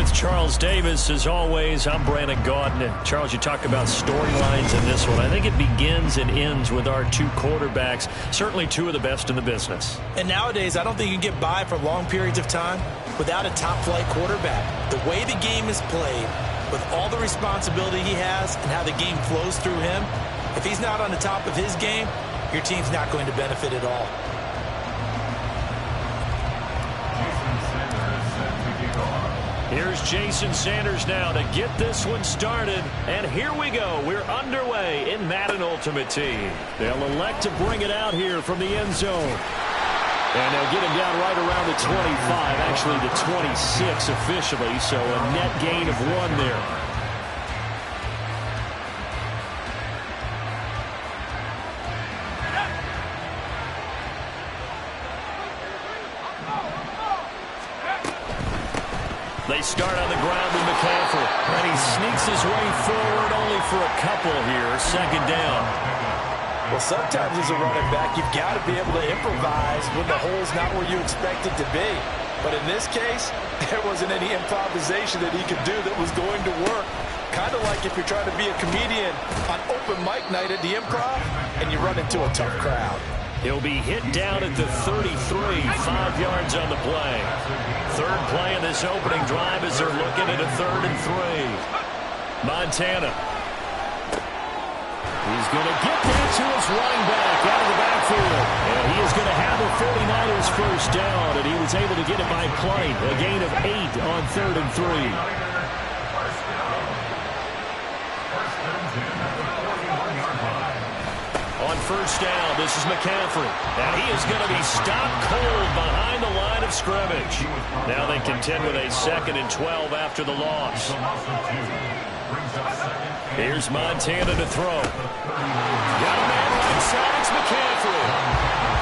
with Charles Davis. As always, I'm Brandon Gaudin. And Charles, you talk about storylines in this one. I think it begins and ends with our two quarterbacks, certainly two of the best in the business. And nowadays, I don't think you can get by for long periods of time without a top-flight quarterback. The way the game is played, with all the responsibility he has and how the game flows through him, if he's not on the top of his game, your team's not going to benefit at all. Here's Jason Sanders now to get this one started. And here we go. We're underway in Madden Ultimate Team. They'll elect to bring it out here from the end zone. And they'll get him down right around the 25, actually the 26 officially, so a net gain of 1 there. They start on the ground with McCaffrey. And he sneaks his way forward only for a couple here. Second down. Well, sometimes as a running back, you've got to be able to improvise when the hole's not where you expect it to be. But in this case, there wasn't any improvisation that he could do that was going to work. Kind of like if you're trying to be a comedian on open mic night at the Improv and you run into a tough crowd. He'll be hit down at the 33, 5 yards on the play. Third play of this opening drive as they're looking at a 3rd and 3. Montana. He's going to get that to his running back out of the backfield. And he is going to have the 49ers first down, and he was able to get it by play. A gain of 8 on 3rd and 3. On first down, this is McCaffrey. And he is going to be stopped cold behind the line of scrimmage. Now they contend with a 2nd and 12 after the loss. Here's Montana to throw. Got a man right side, it's McCaffrey.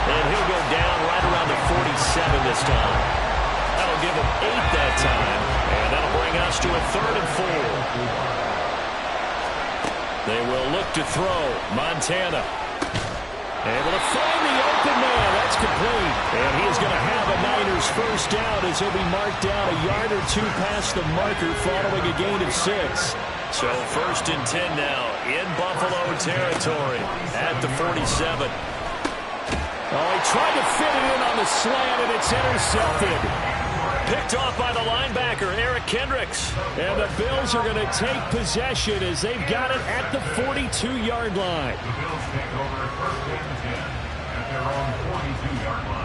And he'll go down right around the 47 this time. That'll give him 8 that time. And that'll bring us to a 3rd and 4. They will look to throw. Montana. Able to find the open man. That's complete. And he is going to have a Niners first down as he'll be marked down a yard or 2 past the marker following a gain of 6. So 1st and 10 now in Buffalo territory at the 47. Oh, he tried to fit it in on the slant, and it's intercepted. Picked off by the linebacker, Eric Kendricks. And the Bills are going to take possession as they've got it at the 42-yard line.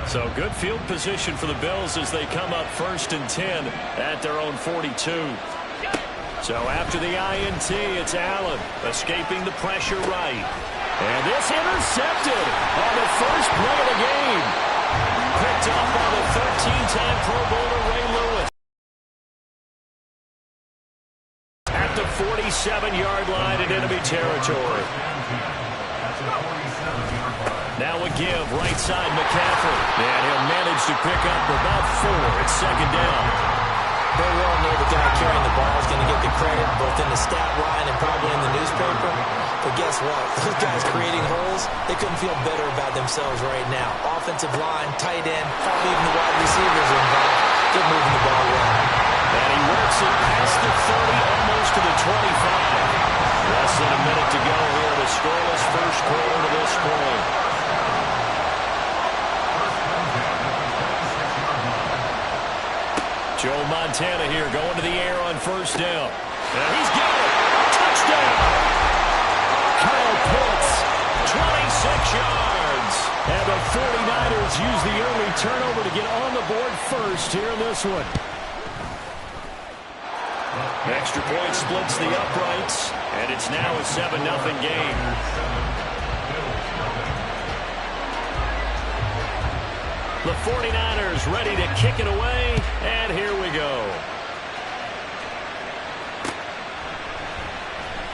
So good field position for the Bills as they come up 1st and 10 at their own 42. So after the INT, it's Allen escaping the pressure right. And this intercepted on the first play of the game. Picked up by the 13-time Pro Bowler Ray Lewis. At the 47-yard line in enemy territory. Now a give, right side McCaffrey. And he'll manage to pick up about 4. It's 2nd down. They well know the guy carrying the ball is going to get the credit both in the stat line and probably in the newspaper. But guess what? Those guys creating holes, they couldn't feel better about themselves right now. Offensive line, tight end, probably even the wide receivers are involved. They're moving the ball well. And he works it past the 30, almost to the 25. Less than a minute to go here in a scoreless first quarter to this point. Joe Montana here going to the air on first down. And he's got it. Touchdown. Kyle Pitts, 26 yards. And the 49ers use the early turnover to get on the board first here in this one. Extra point splits the uprights, and it's now a 7-0 game. The 49ers ready to kick it away, and here we go.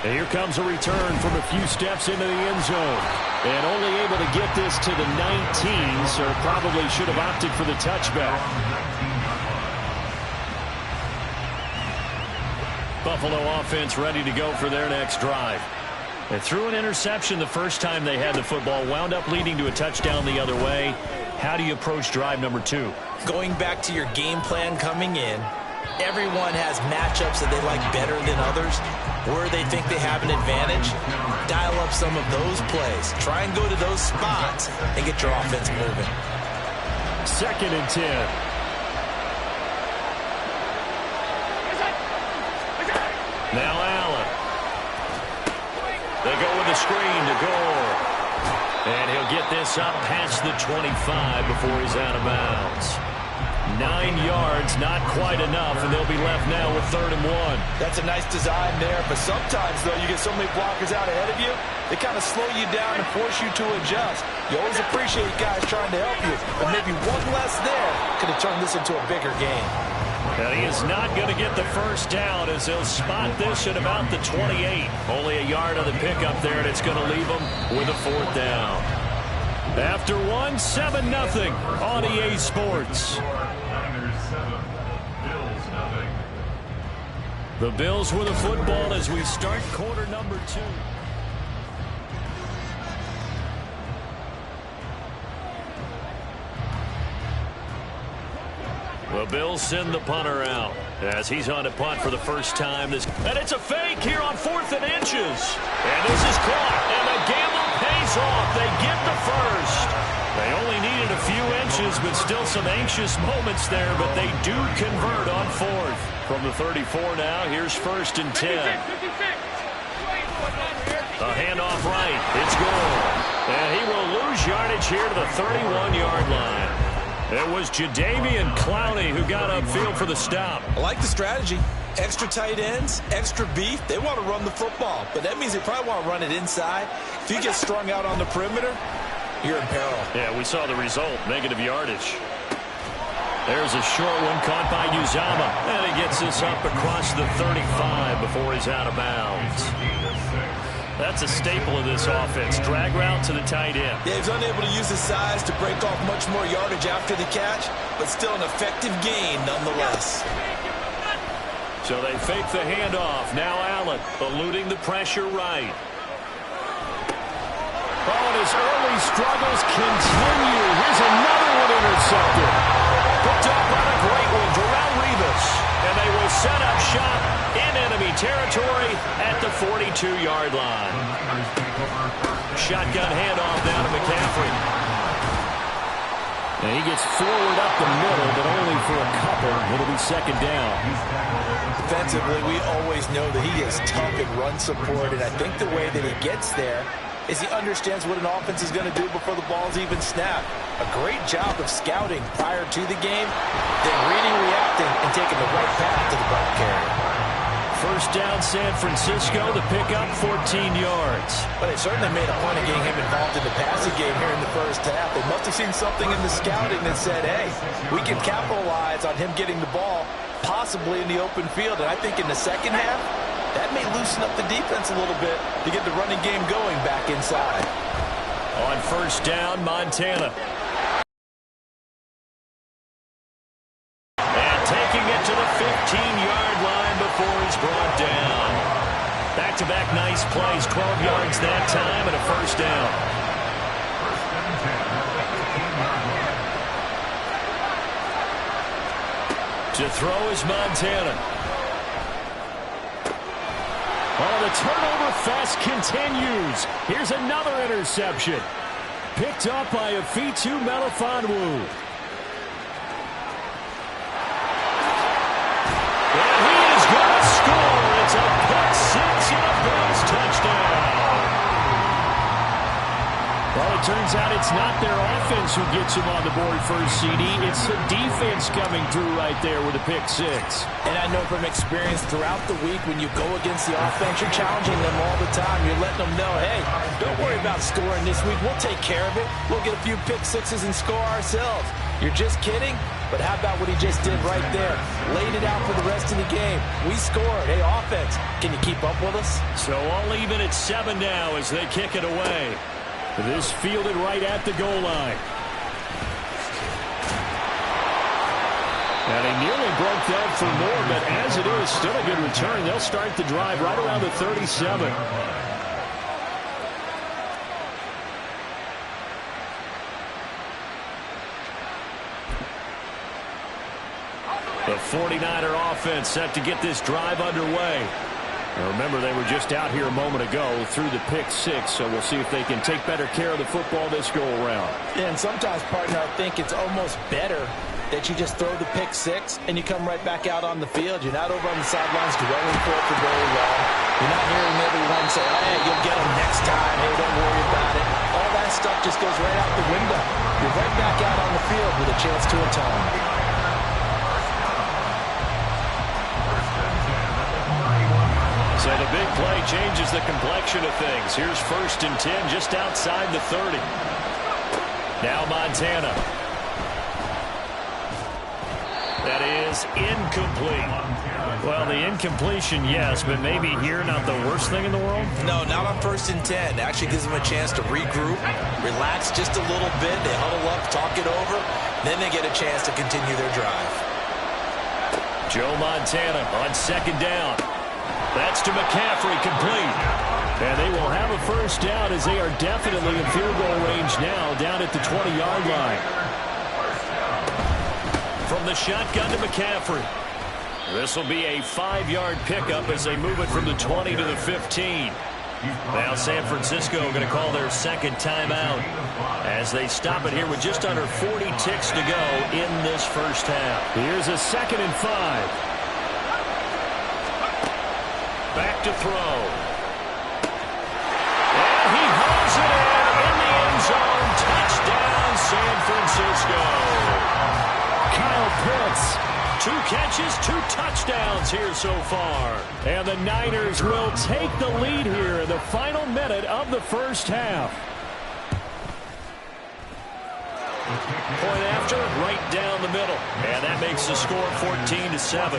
And here comes a return from a few steps into the end zone. And only able to get this to the 19, so probably should have opted for the touchback. Buffalo offense ready to go for their next drive. They threw an interception the first time they had the football, wound up leading to a touchdown the other way. How do you approach drive number 2? Going back to your game plan coming in, Everyone has matchups that they like better than others, where they think they have an advantage. Dial up some of those plays. Try and go to those spots and get your offense moving. 2nd and 10. Now Allen. They go with a screen to Gore. And he'll get this up past the 25 before he's out of bounds. 9 yards, not quite enough, and they'll be left now with 3rd and 1. That's a nice design there, but sometimes, though, you get so many blockers out ahead of you, they kind of slow you down and force you to adjust. You always appreciate guys trying to help you, but maybe one less there could have turned this into a bigger game. And he is not going to get the first down as he'll spot this at about the 28. Only a yard on the pickup there, and it's going to leave him with a 4th down. After 1, 7-0 on EA Sports. The Bills with a football as we start quarter number 2. The Bills send the punter out as he's on to punt for the first time. And it's a fake here on 4th and inches. And this is caught, and the gamble pays off. They get the first. They only needed a few inches, but still some anxious moments there, but they do convert on 4th. From the 34 now, here's 1st and 10. A handoff right. It's Gore. And he will lose yardage here to the 31-yard line. It was Jadeveon Clowney who got upfield for the stop. I like the strategy. Extra tight ends, extra beef. They want to run the football, but that means they probably want to run it inside. If you get strung out on the perimeter, you're in peril. Yeah, we saw the result, negative yardage. There's a short one caught by Uzama, and he gets this up across the 35 before he's out of bounds. That's a staple of this offense. Drag route to the tight end. Yeah, he's unable to use his size to break off much more yardage after the catch, but still an effective gain nonetheless. So they fake the handoff. Now Allen eluding the pressure right. Oh, and his early struggles continue. Here's another one intercepted. Picked up by a great one, Darrelle Revis. And they will set up shop in enemy territory at the 42-yard line. Shotgun handoff down to McCaffrey. And he gets forward up the middle, but only for a couple. It'll be 2nd down. Defensively, we always know that he is tough in run support, and I think the way that he gets there is he understands what an offense is going to do before the ball's even snapped. A great job of scouting prior to the game, then reading, reacting, and taking the right path to the ball carrier. 1st down, San Francisco. The pickup, 14 yards. But they certainly made a point of getting him involved in the passing game here in the first half. They must have seen something in the scouting that said, hey, we can capitalize on him getting the ball, possibly in the open field. And I think in the second half, that may loosen up the defense a little bit to get the running game going back inside. On 1st down, Montana. And taking it to the 15-yard line before he's brought down. Back-to-back nice plays, 12 yards that time and a 1st down. To throw is Montana. Oh, the turnover fest continues. Here's another interception. Picked up by Afitu Melifonwu. And he is going to score. It's a pick 6 and a Bills touchdown. Well, it turns out it's not their offense who gets him on the board first, CD. It's the defense coming through right there with a pick 6. And I know from experience throughout the week when you go against the offense, you're challenging them all the time. You're letting them know, hey, don't worry about scoring this week. We'll take care of it. We'll get a few pick 6s and score ourselves. You're just kidding? But how about what he just did right there? Laid it out for the rest of the game. We scored. Hey, offense, can you keep up with us? So all even at 7 now as they kick it away. This fielded right at the goal line. And he nearly broke that for more, but as it is, still a good return. They'll start the drive right around the 37. The 49er offense set to get this drive underway. Now remember, they were just out here a moment ago through the pick six, so we'll see if they can take better care of the football this go-around. And sometimes, partner, I think it's almost better that you just throw the pick six and you come right back out on the field. You're not over on the sidelines dwelling for it for very long. You're not hearing everyone say, hey, you'll get them next time. Hey, don't worry about it. All that stuff just goes right out the window. You're right back out on the field with a chance to atone. So the big play changes the complexion of things. Here's 1st and 10 just outside the 30. Now Montana. That is incomplete. Well, the incompletion, yes, but maybe here not the worst thing in the world? No, not on 1st and 10. Actually gives them a chance to regroup, relax just a little bit. They huddle up, talk it over. Then they get a chance to continue their drive. Joe Montana on 2nd down. That's to McCaffrey, complete. And they will have a 1st down as they are definitely in field goal range now, down at the 20-yard line. From the shotgun to McCaffrey. This will be a 5-yard pickup as they move it from the 20 to the 15. Now San Francisco going to call their 2nd timeout as they stop it here with just under 40 ticks to go in this 1st half. Here's a 2nd and 5. Back to throw. And he hauls it in the end zone. Touchdown, San Francisco. Kyle Pitts, 2 catches, 2 touchdowns here so far. And the Niners will take the lead here in the final minute of the 1st half. Point after, right down the middle. And that makes the score 14-7.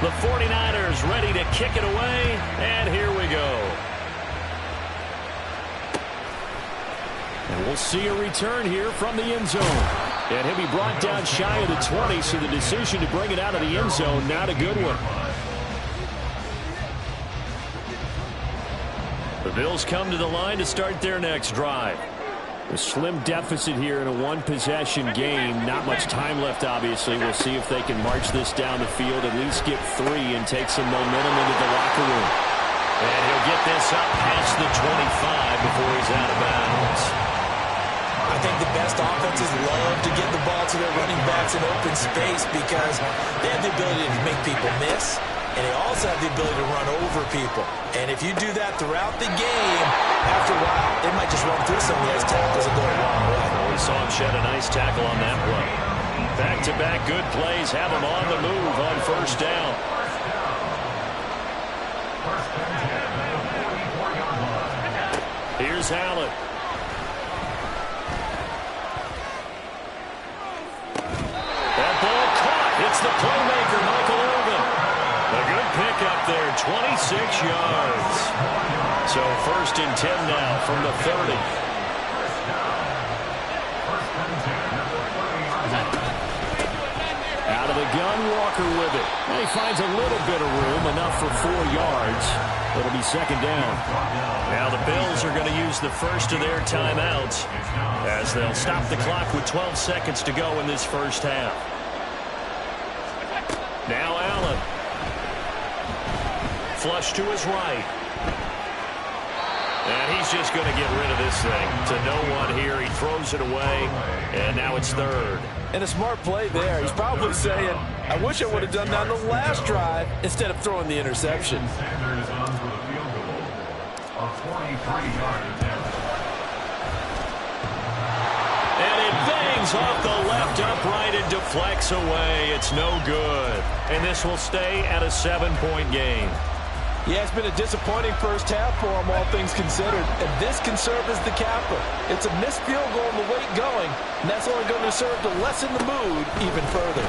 The 49ers ready to kick it away, and here we go. And we'll see a return here from the end zone. And he'll be brought down shy of the 20, so the decision to bring it out of the end zone, not a good one. The Bills come to the line to start their next drive. A slim deficit here in a one-possession game. Not much time left, obviously. We'll see if they can march this down the field, at least get 3 and take some momentum into the locker room. And he'll get this up past the 25 before he's out of bounds. I think the best offenses love to get the ball to their running backs in open space because they have the ability to make people miss, and they also have the ability to run over people. And if you do that throughout the game, after a while, they might just run through some of those tackles and go a long way. We saw him shed a nice tackle on that play. Back-to-back good plays have him on the move on 1st down. Here's Allen. That ball caught. It's the playmaker, Michael Irvin. A good pickup there, 26 yards. So 1st and 10 now from the 30. Out of the gun, Walker with it. And he finds a little bit of room, enough for 4 yards. It'll be 2nd down. Now the Bills are going to use the first of their timeouts as they'll stop the clock with 12 seconds to go in this 1st half. Now Allen. Flush to his right. And he's just going to get rid of this thing to no one here. He throws it away, and now it's 3rd. And a smart play there. He's probably saying, I wish I would have done that on the last drive instead of throwing the interception. And it bangs off the left upright and deflects away. It's no good. And this will stay at a 7-point game. Yeah, it's been a disappointing 1st half for him, all things considered. And this can serve as the capper. It's a missed field goal and the way going, and that's only going to serve to lessen the mood even further.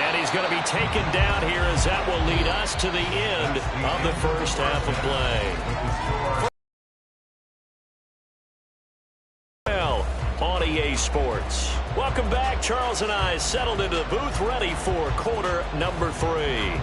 And he's going to be taken down here as that will lead us to the end of the 1st half of play. On EA Sports. Welcome back. Charles and I settled into the booth ready for quarter number 3.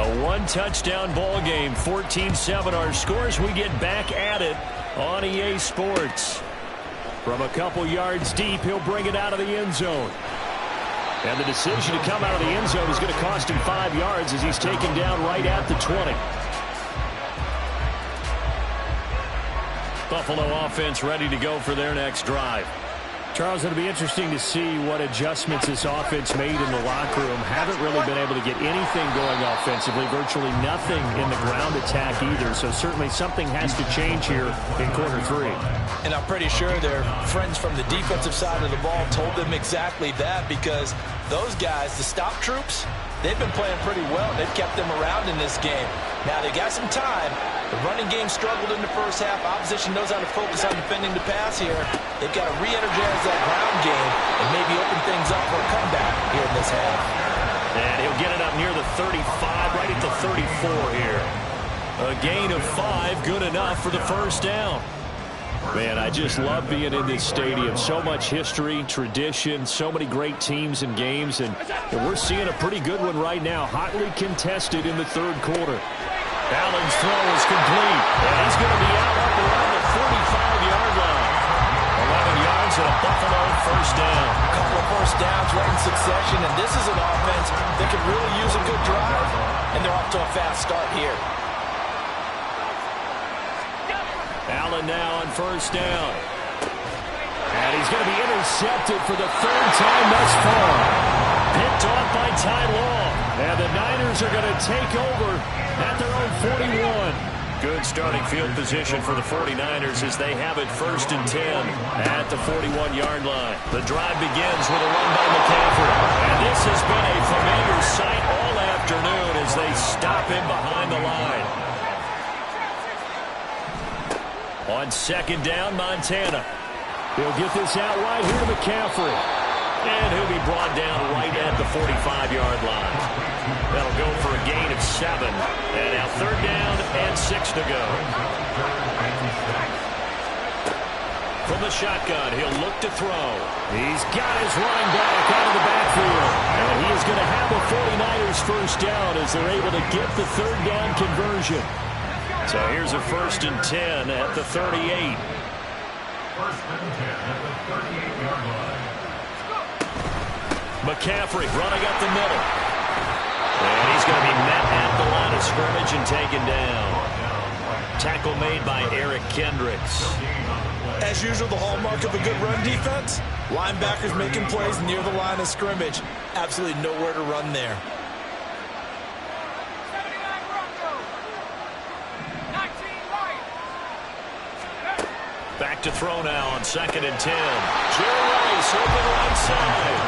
A one-touchdown ball game, 14-7 our scores. We get back at it on EA Sports. From a couple yards deep, he'll bring it out of the end zone. And the decision to come out of the end zone is going to cost him 5 yards as he's taken down right at the 20. Buffalo offense ready to go for their next drive. Charles, it'll be interesting to see what adjustments this offense made in the locker room. Haven't really been able to get anything going offensively, virtually nothing in the ground attack either. So certainly something has to change here in quarter 3. And I'm pretty sure their friends from the defensive side of the ball told them exactly that, because those guys, the stop troops, they've been playing pretty well. They've kept them around in this game. Now they got some time. The running game struggled in the first half. Opposition knows how to focus on defending the pass here. They've got to re-energize that ground game and maybe open things up for a comeback here in this half. And he'll get it up near the 35, right at the 34 here. A gain of 5, good enough for the first down. Man, I just love being in this stadium. So much history, tradition, so many great teams and games, and we're seeing a pretty good one right now. Hotly contested in the third quarter. Allen's throw is complete, and he's going to be out up around the 45-yard line. 11 yards and a Buffalo first down. A couple of first downs right in succession, and this is an offense that could really use a good drive, and they're off to a fast start here. Allen now on first down. And he's going to be intercepted for the third time thus far. Picked off by Ty Long. And the Niners are going to take over at their own 41. Good starting field position for the 49ers as they have it 1st and 10 at the 41-yard line. The drive begins with a run by McCaffrey. And this has been a familiar sight all afternoon as they stop him behind the line. On second down, Montana. He'll get this out right here to McCaffrey. And he'll be brought down right at the 45-yard line. That'll go for a gain of 7. And now third down and 6 to go. From the shotgun, he'll look to throw. He's got his running back out of the backfield. And he is going to have the 49ers first down as they're able to get the third down conversion. So here's a 1st and 10 at the 38. 1st and 10 at the 38-yard line. McCaffrey running up the middle. And he's going to be met at the line of scrimmage and taken down. Tackle made by Eric Kendricks. As usual, the hallmark of a good run defense, linebackers making plays near the line of scrimmage. Absolutely nowhere to run there. Back to throw now on 2nd and 10. Jerry Rice open right side.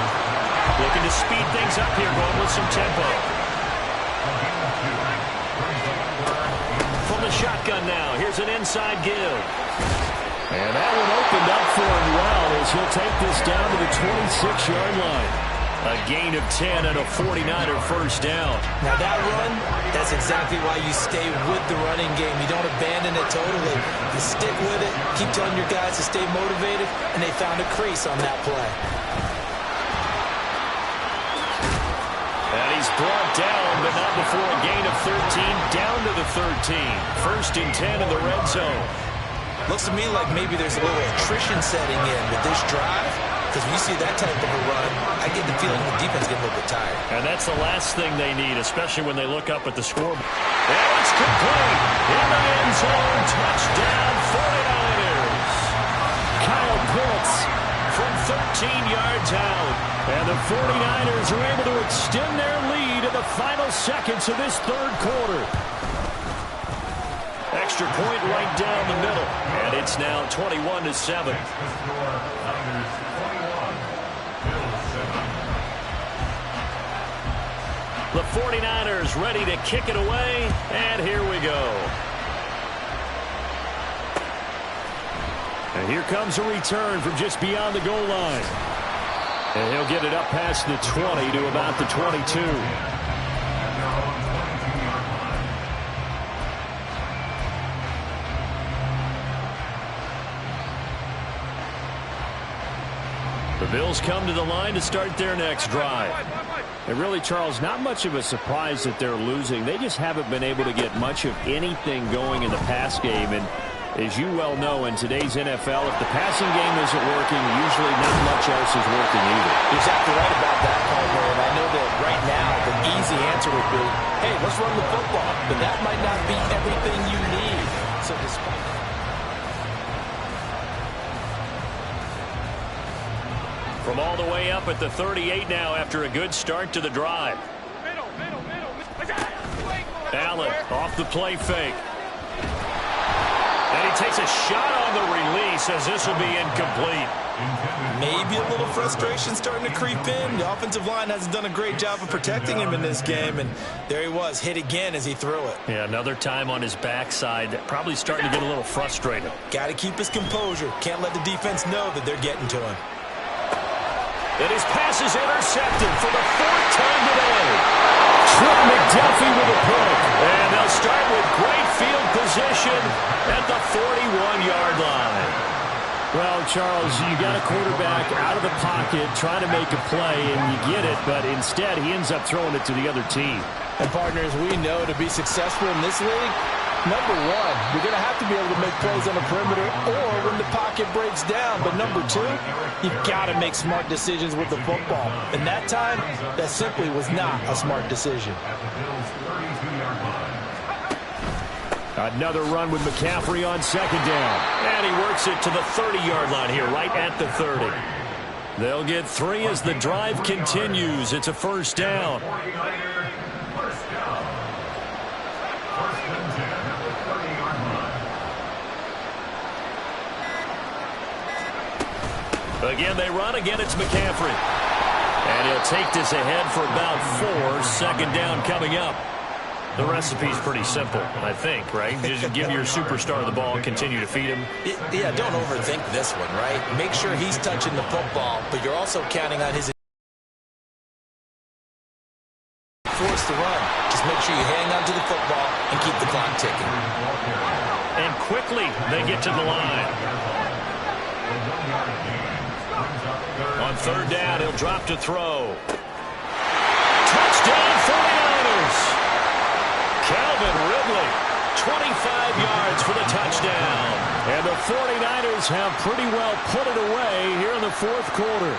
Looking to speed things up here, going with some tempo. From the shotgun now, here's an inside give. And that one opened up for him well as he'll take this down to the 26-yard line. A gain of 10 and a 49er first down. Now that run, that's exactly why you stay with the running game. You don't abandon it totally. You stick with it, keep telling your guys to stay motivated, and they found a crease on that play. And he's brought down, but not before a gain of 13, down to the 13. 1st and 10 in the red zone. Looks to me like maybe there's a little attrition setting in with this drive. Because when you see that type of a run, I get the feeling the defense getting a little bit tired. And that's the last thing they need, especially when they look up at the scoreboard. And it's complete. In the end zone, touchdown 49ers. Kyle Pitts from 13 yards out. And the 49ers are able to extend their lead in the final seconds of this third quarter. Extra point right down the middle. And it's now 21-7. The 49ers ready to kick it away, and here we go. And here comes a return from just beyond the goal line. And he'll get it up past the 20 to about the 22. The Bills come to the line to start their next drive. And really, Charles, not much of a surprise that they're losing. They just haven't been able to get much of anything going in the pass game. And as you well know, in today's NFL, if the passing game isn't working, usually not much else is working either. You're exactly right about that, Palmer. And I know that right now the easy answer would be, hey, let's run the football. But that might not be everything you need. So despite from all the way up at the 38 now after a good start to the drive. Allen off the play fake. And he takes a shot on the release as this will be incomplete. Maybe a little frustration starting to creep in. The offensive line hasn't done a great job of protecting him in this game, and there he was, hit again as he threw it. Yeah, another time on his backside, probably starting to get a little frustrated. Got to keep his composure. Can't let the defense know that they're getting to him. And his pass is intercepted for the fourth time today. Trent McDuffie with a pick. And they'll start with great field position at the 41-yard line. Well, Charles, you got a quarterback out of the pocket trying to make a play, and you get it, but instead he ends up throwing it to the other team. And, partners, we know to be successful in this league, number one, you're going to have to be able to make plays on the perimeter or when the pocket breaks down. But number two, you've got to make smart decisions with the football. And that time, that simply was not a smart decision. Another run with McCaffrey on second down. And he works it to the 30-yard line here, right at the 30. They'll get 3 as the drive continues. It's a first down. Again, they run. Again, it's McCaffrey. And he'll take this ahead for about 4. Second down coming up. The recipe's pretty simple, I think, right? Just give your superstar the ball and continue to feed him. Yeah, don't overthink this one, right? Make sure he's touching the football, but you're also counting on his force to run. Just make sure you hang on to the football and keep the clock ticking. And quickly, they get to the line. On third down, he'll drop to throw. Touchdown, 49ers! Calvin Ridley, 25 yards for the touchdown. And the 49ers have pretty well put it away here in the fourth quarter.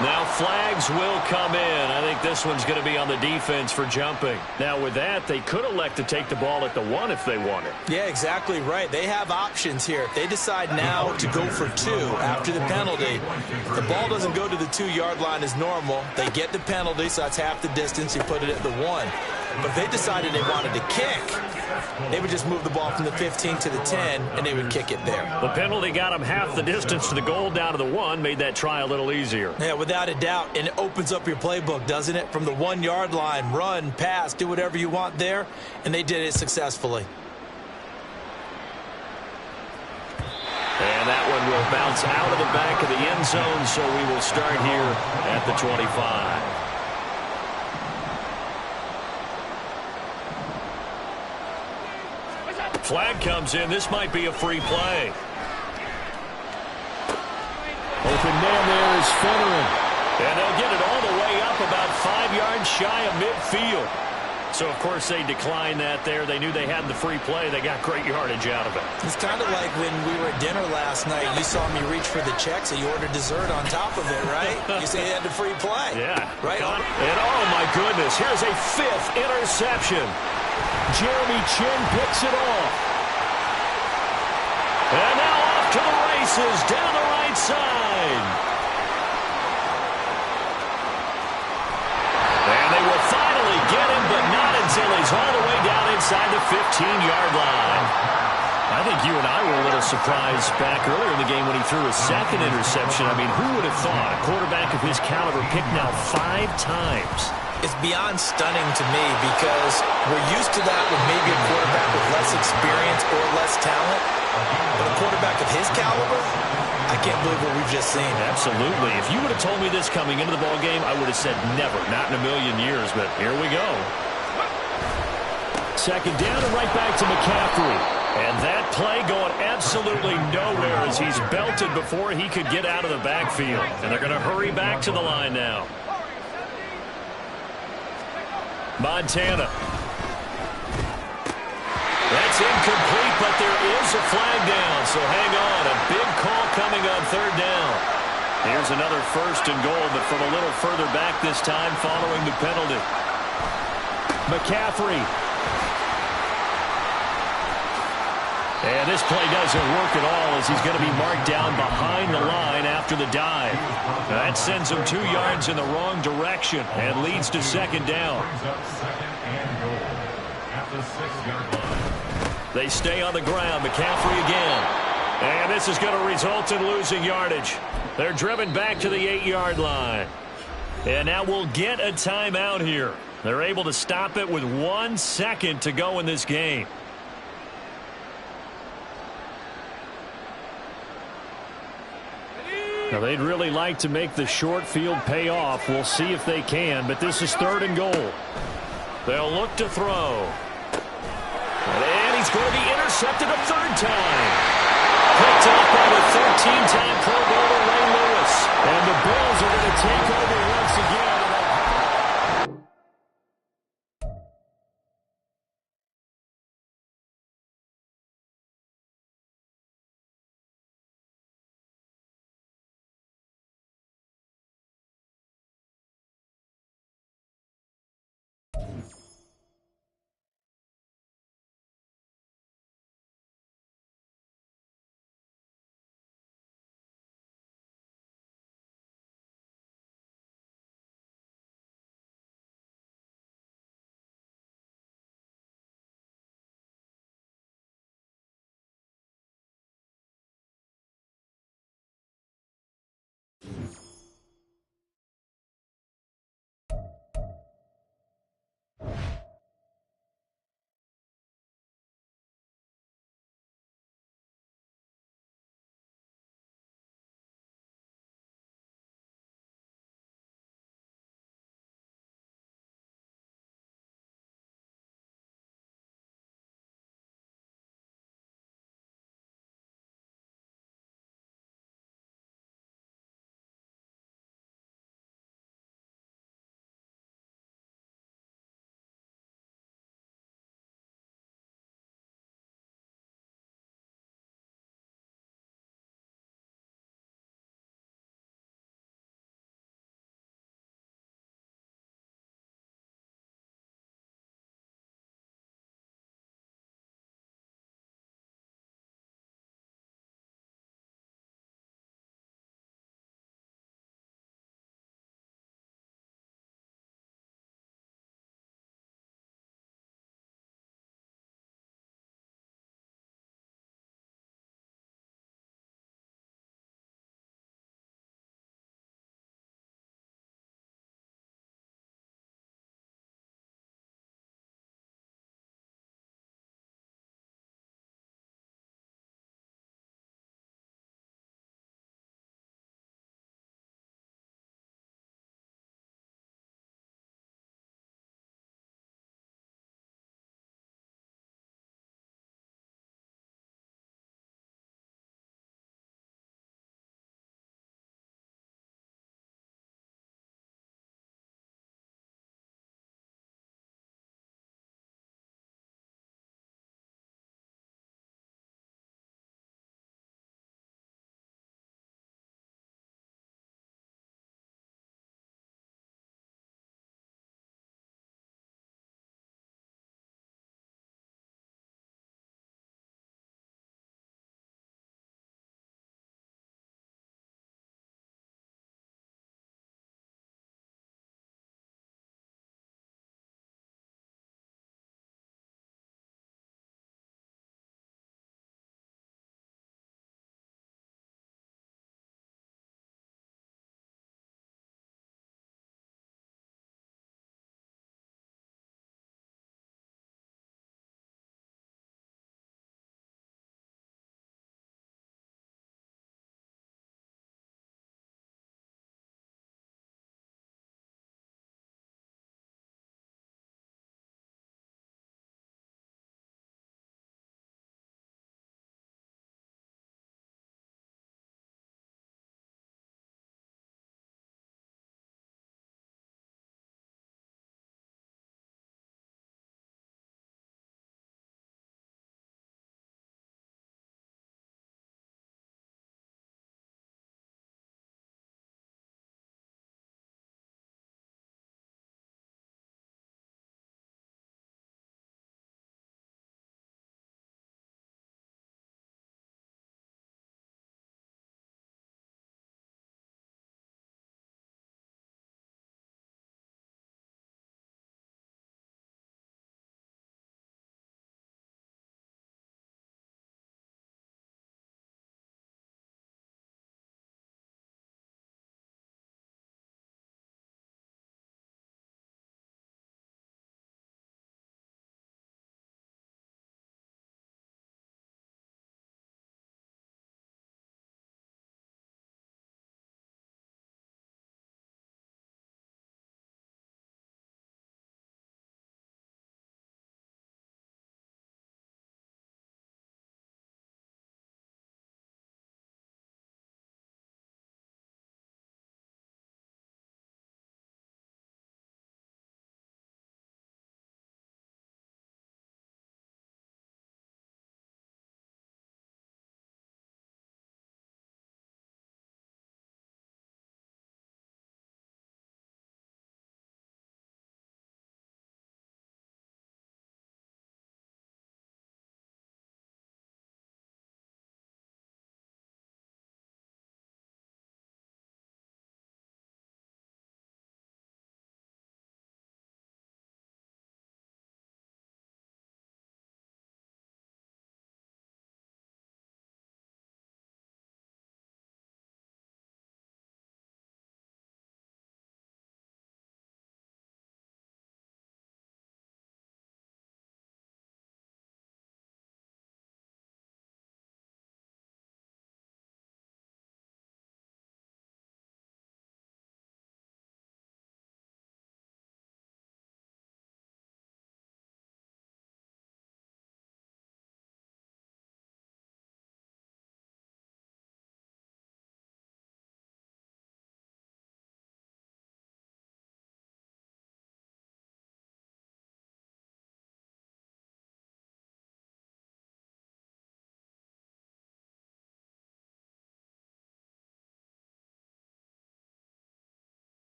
Now flags will come in. I think this one's going to be on the defense for jumping. Now with that, they could elect to take the ball at the 1 if they wanted. Yeah, exactly right. They have options here. If they decide now to go for 2 after the penalty, the ball doesn't go to the 2-yard line as normal. They get the penalty, so that's half the distance. You put it at the 1. But if they decided they wanted to kick, they would just move the ball from the 15 to the 10, and they would kick it there. The penalty got them half the distance to the goal down to the 1, made that try a little easier. Yeah, without a doubt, and it opens up your playbook, doesn't it? From the 1-yard line, run, pass, do whatever you want there, and they did it successfully. And that one will bounce out of the back of the end zone, so we will start here at the 25. Flag comes in. This might be a free play. Open man there is Finneran. And they'll get it all the way up about 5 yards shy of midfield. So, of course, they declined that there. They knew they had the free play. They got great yardage out of it. It's kind of like when we were at dinner last night. You saw me reach for the check, so you ordered dessert on top of it, right? You say you had the free play. Yeah. Right? And, oh, my goodness, here's a 5th interception. Jeremy Chin picks it off. And now off to the races down the right side. And they will finally get him, but not until he's all the way down inside the 15-yard line. I think you and I were a little surprised back earlier in the game when he threw his 2nd interception. I mean, who would have thought a quarterback of his caliber picked now 5 times? It's beyond stunning to me because we're used to that with maybe a quarterback with less experience or less talent. But a quarterback of his caliber, I can't believe what we've just seen. Absolutely. If you would have told me this coming into the ballgame, I would have said never, not in a million years. But here we go. Second down and right back to McCaffrey. And that play going absolutely nowhere as he's belted before he could get out of the backfield. And they're going to hurry back to the line now. Montana. That's incomplete, but there is a flag down, so hang on. A big call coming on third down. Here's another first and goal, but from a little further back this time following the penalty. McCaffrey. And this play doesn't work at all as he's going to be marked down behind the line after the dive. That sends him 2 yards in the wrong direction and leads to second down. They stay on the ground. McCaffrey again. And this is going to result in losing yardage. They're driven back to the 8-yard line. And now we'll get a timeout here. They're able to stop it with 1 second to go in this game. Now, they'd really like to make the short field pay off. We'll see if they can, but this is third and goal. They'll look to throw. And he's going to be intercepted a third time. Picked up by the 13-time Pro Bowler Ray Lewis. And the Bills are going to take over once again.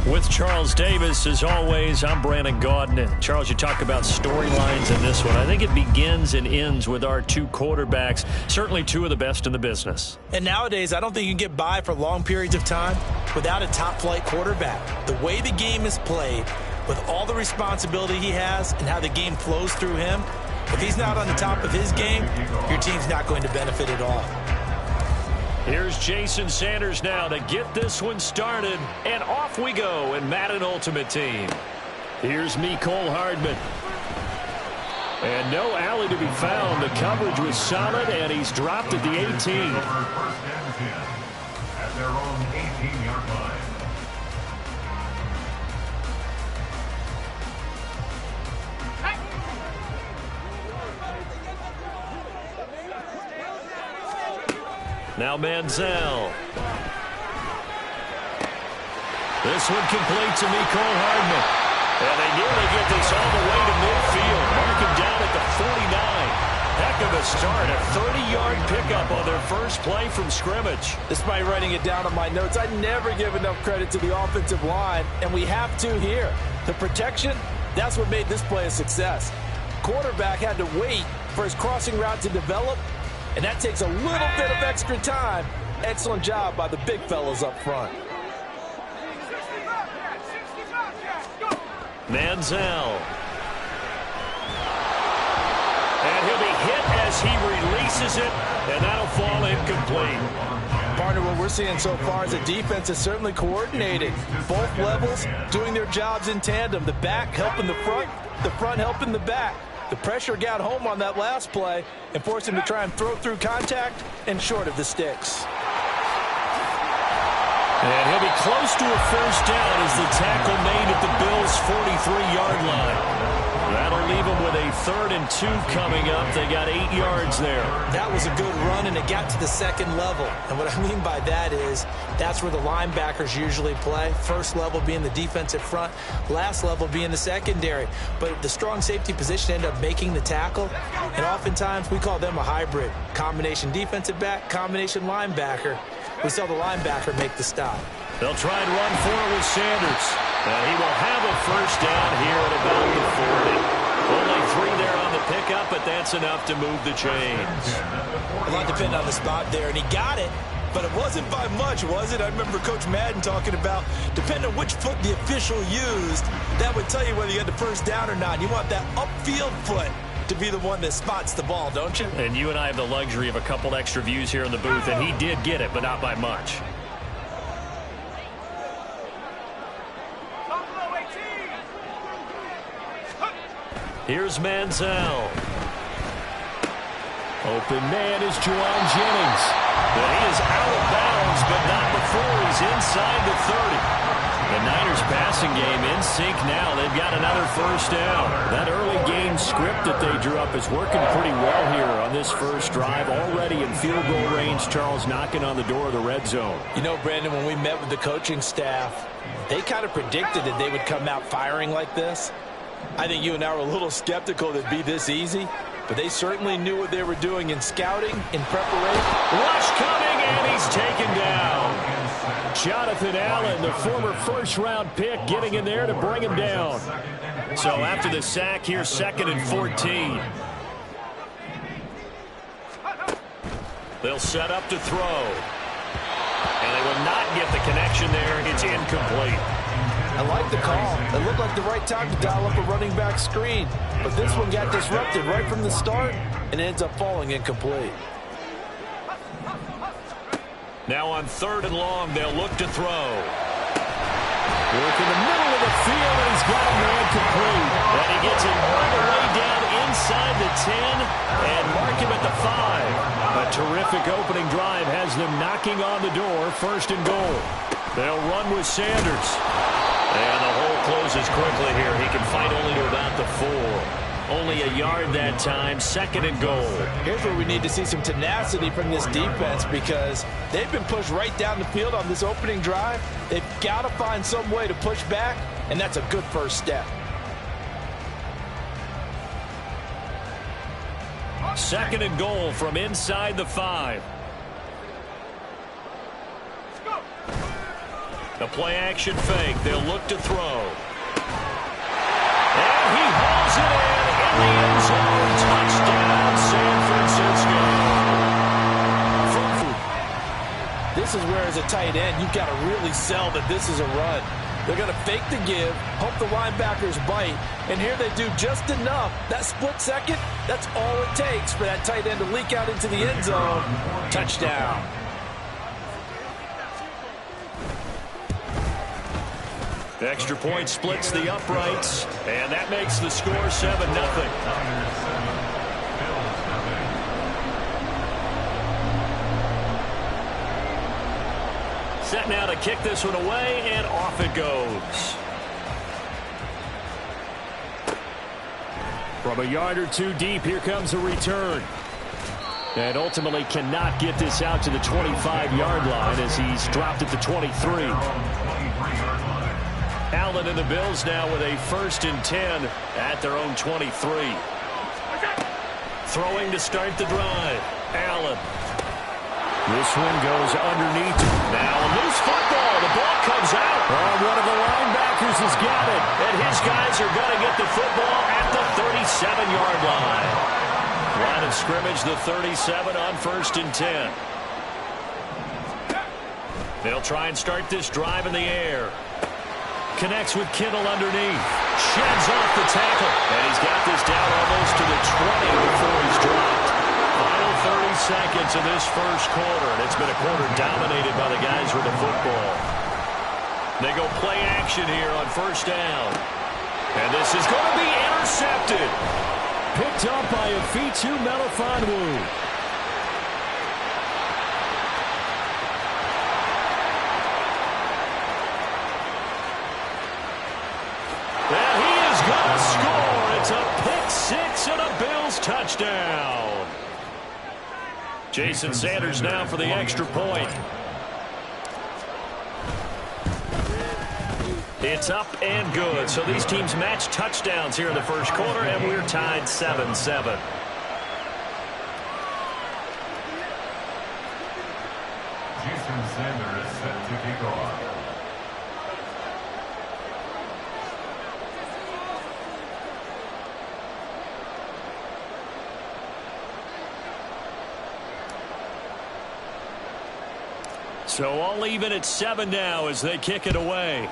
With Charles Davis, as always, I'm Brandon Gaudin. And Charles, you talk about storylines in this one. I think it begins and ends with our two quarterbacks, certainly two of the best in the business. And nowadays, I don't think you can get by for long periods of time without a top-flight quarterback. The way the game is played, with all the responsibility he has and how the game flows through him, if he's not on the top of his game, your team's not going to benefit at all. Here's Jason Sanders now to get this one started, and off we go in Madden Ultimate Team. Here's Mecole Hardman. And no alley to be found. The coverage was solid, and he's dropped at the 18. First and 10 at their own 18-yard line. Now Manziel. This one complete to Mecole Hardman. And they nearly get this all the way to midfield. Mark him down at the 49. Heck of a start. A 30-yard pickup on their first play from scrimmage. Despite writing it down on my notes, I never give enough credit to the offensive line, and we have to here. The protection, that's what made this play a success. Quarterback had to wait for his crossing route to develop, and that takes a little bit of extra time. Excellent job by the big fellas up front. Manziel. And he'll be hit as he releases it, and that'll fall incomplete. Partner, what we're seeing so far is the defense is certainly coordinated. Both levels doing their jobs in tandem. The back helping the front helping the back. The pressure got home on that last play and forced him to try and throw through contact and short of the sticks. And he'll be close to a first down as the tackle made at the Bills' 43-yard line. That'll leave them with a 3rd and 2 coming up. They got 8 yards there. That was a good run, and it got to the second level. And what I mean by that is that's where the linebackers usually play. First level being the defensive front, last level being the secondary. But the strong safety position ended up making the tackle, and oftentimes we call them a hybrid. Combination defensive back, combination linebacker. We saw the linebacker make the stop. They'll try and run for it with Sanders. And he will have a first down here at about the 40. Only 3 there on the pickup, but that's enough to move the chains. A lot depending on the spot there, and he got it, but it wasn't by much, was it? I remember Coach Madden talking about, depending on which foot the official used, that would tell you whether you had the first down or not. You want that upfield foot to be the one that spots the ball, don't you? And you and I have the luxury of a couple extra views here in the booth, and he did get it, but not by much. Here's Manziel. Open man is Juwan Jennings. But he is out of bounds, but not before he's inside the 30. The Niners passing game in sync now. They've got another first down. That early game script that they drew up is working pretty well here on this first drive. Already in field goal range, Charles knocking on the door of the red zone. You know, Brandon, when we met with the coaching staff, they kind of predicted that they would come out firing like this. I think you and I were a little skeptical that it'd be this easy, but they certainly knew what they were doing in scouting, in preparation. Rush coming, and he's taken down. Jonathan Allen, the former first-round pick, getting in there to bring him down. So after the sack, here's 2nd and 14. They'll set up to throw. And they will not get the connection there. It's incomplete. I like the call. It looked like the right time to dial up a running back screen. But this one got disrupted right from the start and ends up falling incomplete. Now on 3rd and long, they'll look to throw. Work in the middle of the field, and he's got a man complete. And he gets it all the way down inside the 10 and mark him at the 5. A terrific opening drive has them knocking on the door. 1st and goal. They'll run with Sanders. And the hole closes quickly here. He can fight only to about the 4. Only a yard that time. 2nd and goal. Here's where we need to see some tenacity from this defense because they've been pushed right down the field on this opening drive. They've got to find some way to push back, and that's a good first step. 2nd and goal from inside the 5. A play-action fake. They'll look to throw. And he hauls it in the end zone. Touchdown, San Francisco. This is where, as a tight end, you've got to really sell that this is a run. They're going to fake the give, hope the linebackers bite, and here they do just enough. That split second, that's all it takes for that tight end to leak out into the end zone. Touchdown. The extra point splits the uprights, and that makes the score 7-0. Set now to kick this one away, and off it goes. From a yard or two deep, here comes a return. And ultimately cannot get this out to the 25-yard line as he's dropped at the 23. Allen and the Bills now with a 1st and 10 at their own 23. Throwing to start the drive. Allen. This one goes underneath. Now a loose football. The ball comes out. Oh, one of the linebackers has got it. And his guys are going to get the football at the 37-yard line. Line of scrimmage, the 37 on 1st and 10. They'll try and start this drive in the air. Connects with Kittle underneath. Sheds off the tackle. And he's got this down almost to the 20 before he's dropped. Final 30 seconds of this first quarter. And it's been a quarter dominated by the guys with the football. They go play action here on 1st down. And this is going to be intercepted. Picked up by Afitu Melifonwu. And he is going to score. It's a pick six and a Bills touchdown. Jason Sanders now for the extra point. It's up and good. So these teams match touchdowns here in the first quarter, and we're tied 7-7. Jason Sanders set to kick off. So all even at 7 now as they kick it away.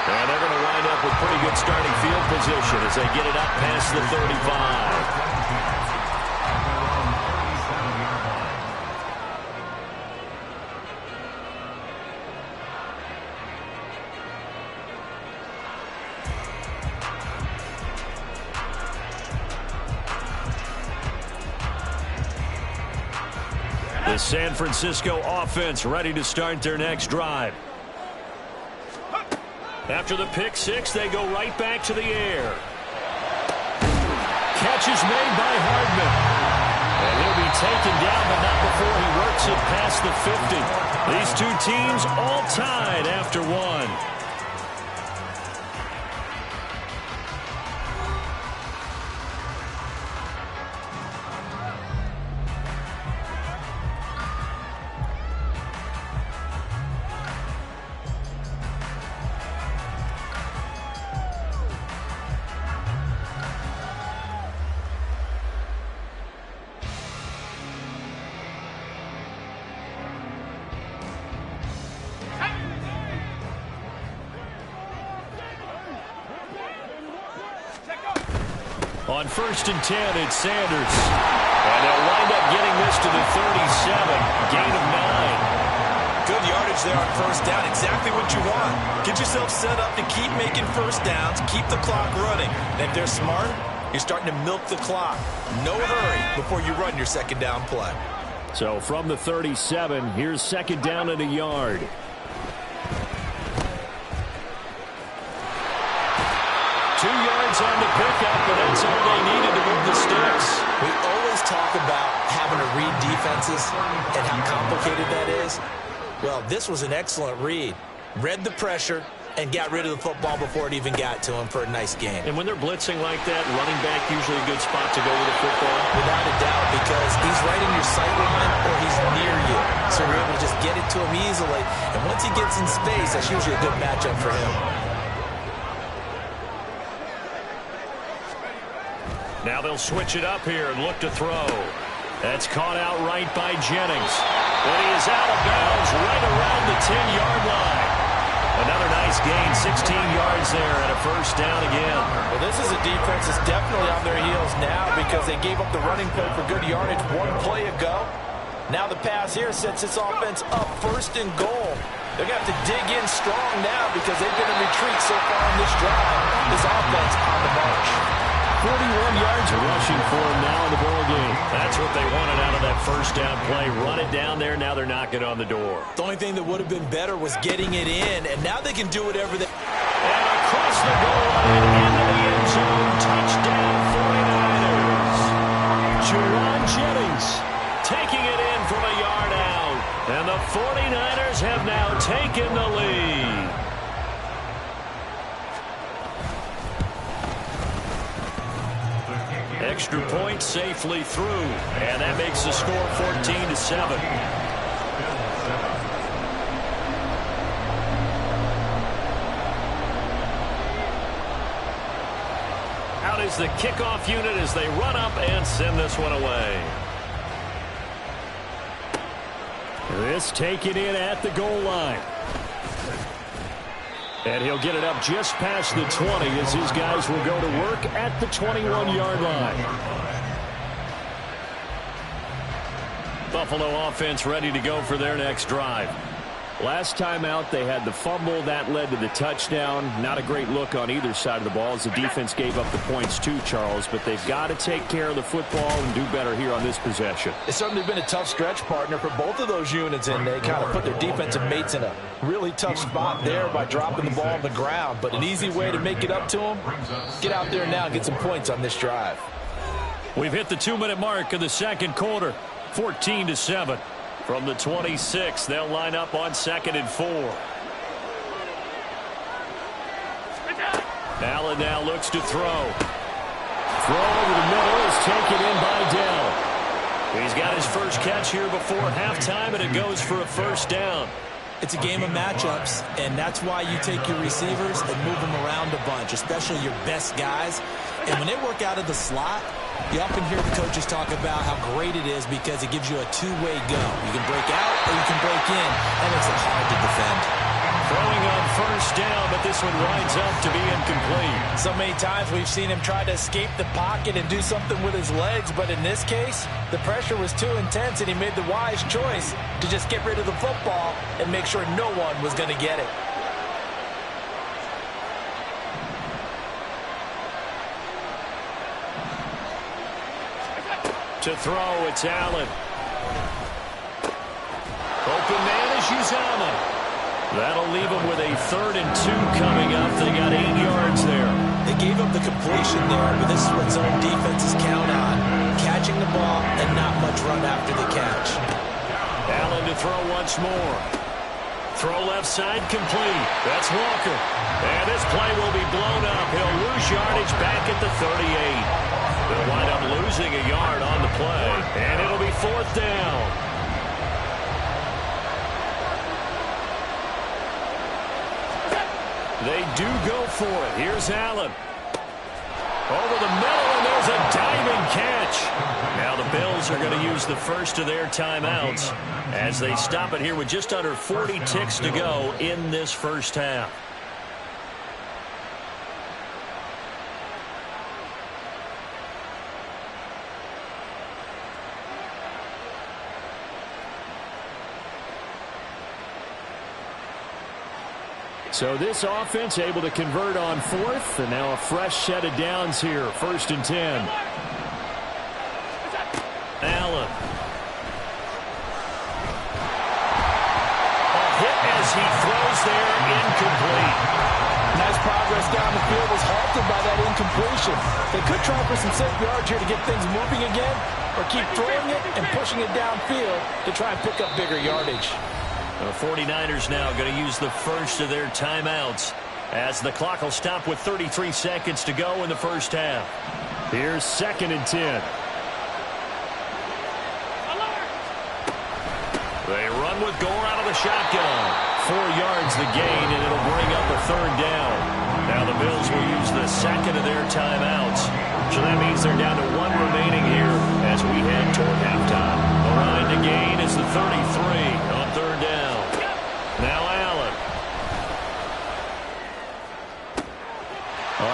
And they're going to wind up with pretty good starting field position as they get it up past the 35. The San Francisco offense ready to start their next drive. After the pick six, they go right back to the air. Catch is made by Hardman. And he'll be taken down, but not before he works it past the 50. These two teams all tied after one. On 1st and 10, it's Sanders. And they'll wind up getting this to the 37. Gain of 9. Good yardage there on 1st down. Exactly what you want. Get yourself set up to keep making 1st downs. Keep the clock running. And if they're smart, you're starting to milk the clock. No hurry before you run your 2nd down play. So from the 37, here's 2nd down and a yard. On the pickup, but that's all they needed to move the sticks. We always talk about having to read defenses and how complicated that is. Well, this was an excellent read. Read the pressure, and got rid of the football before it even got to him for a nice gain. And when they're blitzing like that, running back usually a good spot to go with the football? Without a doubt, because he's right in your sight line or he's near you. So you're able to just get it to him easily. And once he gets in space, that's usually a good matchup for him. Now they'll switch it up here and look to throw. That's caught out right by Jennings. But he is out of bounds right around the 10-yard line. Another nice gain, 16 yards there, and a first down again. Well, this is a defense that's definitely on their heels now because they gave up the running play for good yardage one play ago. Now the pass here sets this offense up first and goal. They're going to have to dig in strong now because they've been in retreat so far in this drive. This offense on the march. 41 yards rushing for him now in the ball game. That's what they wanted out of that first down play. Run it down there. Now they're knocking on the door. The only thing that would have been better was getting it in, and now they can do whatever they... And across the goal line, into the end zone, touchdown 49ers. Juwan Jennings taking it in from a yard out. And the 49ers have now taken the lead. Extra point safely through, and that makes the score 14-7. Out is the kickoff unit as they run up and send this one away. This taken in at the goal line. And he'll get it up just past the 20 as his guys will go to work at the 21-yard line. Buffalo offense ready to go for their next drive. Last time out, they had the fumble. That led to the touchdown. Not a great look on either side of the ball as the defense gave up the points too, Charles. But they've got to take care of the football and do better here on this possession. It's certainly been a tough stretch, partner, for both of those units, and they kind of put their defensive mates in a really tough spot there by dropping the ball on the ground. But an easy way to make it up to them, get out there now and get some points on this drive. We've hit the 2-minute mark of the second quarter, 14-7. From the 26, they'll line up on 2nd and 4. Allen now looks to throw. Throw over the middle is taken in by Dell. He's got his first catch here before halftime, and it goes for a first down. It's a game of matchups, and that's why you take your receivers and move them around a bunch, especially your best guys. And when they work out of the slot, you often hear the coaches talk about how great it is because it gives you a two-way go. You can break out or you can break in. That makes it hard to defend. Throwing on first down, but this one winds up to be incomplete. So many times we've seen him try to escape the pocket and do something with his legs, but in this case, the pressure was too intense and he made the wise choice to just get rid of the football and make sure no one was going to get it. To throw, it's Allen. Open man is Uzomah. That'll leave them with a 3rd and 2 coming up. They got 8 yards there. They gave up the completion there, but this is what zone defenses count on. Catching the ball and not much run after the catch. Allen to throw once more. Throw left side complete. That's Walker. And this play will be blown up. He'll lose yardage back at the 38. They'll wind up losing a yard on the play, and it'll be 4th down. They do go for it. Here's Allen. Over the middle, and there's a diving catch. Now the Bills are going to use the first of their timeouts as they stop it here with just under 40 ticks to go in this first half. So this offense able to convert on 4th, and now a fresh set of downs here. 1st and 10. Allen. A hit as he throws there, incomplete. Nice progress down the field was halted by that incompletion. They could try for some safe yards here to get things moving again, or keep throwing it and pushing it downfield to try and pick up bigger yardage. The 49ers now going to use the first of their timeouts as the clock will stop with 33 seconds to go in the first half. Here's 2nd and 10. They run with Gore out of the shotgun. 4 yards the gain, and it'll bring up a 3rd down. Now the Bills will use the 2nd of their timeouts. So that means they're down to 1 remaining here as we head toward halftime. The line to gain is the 33 on 3rd down. Now Allen.